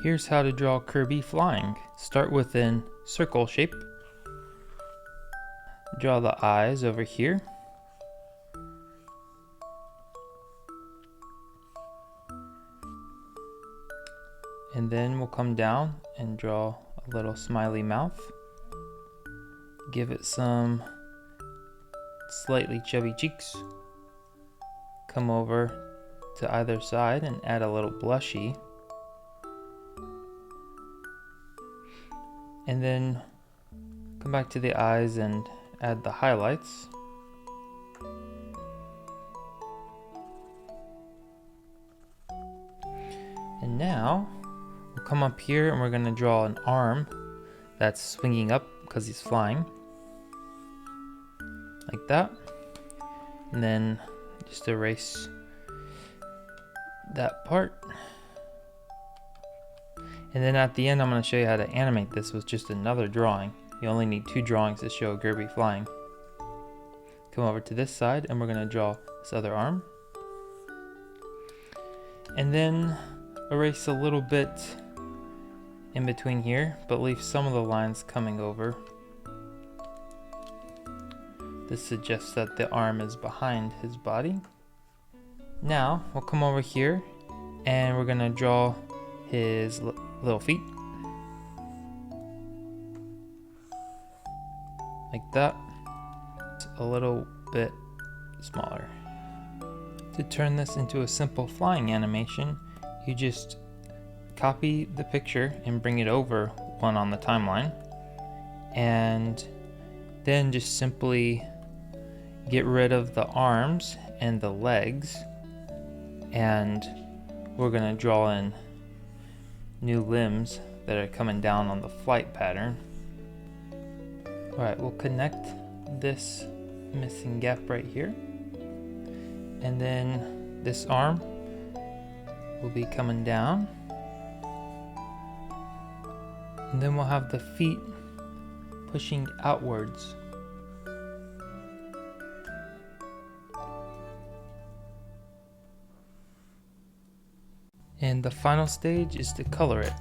Here's how to draw Kirby Flying. Start with a circle shape. Draw the eyes over here. And then we'll come down and draw a little smiley mouth. Give it some slightly chubby cheeks. Come over to either side and add a little blushy. And then come back to the eyes and add the highlights. And now we'll come up here and we're going to draw an arm that's swinging up because he's flying. Like that. And then just erase that part. And then at the end, I'm going to show you how to animate this with just another drawing. You only need 2 drawings to show Kirby flying. Come over to this side and we're going to draw this other arm. And then erase a little bit in between here, but leave some of the lines coming over. This suggests that the arm is behind his body. Now we'll come over here and we're going to draw his little feet. Like that. A little bit smaller. To turn this into a simple flying animation, you just copy the picture and bring it over one on the timeline, and then just simply get rid of the arms and the legs, and we're going to draw in new limbs that are coming down on the flight pattern. Alright, we'll connect this missing gap right here, and then this arm will be coming down, and then we'll have the feet pushing outwards. And the final stage is to color it.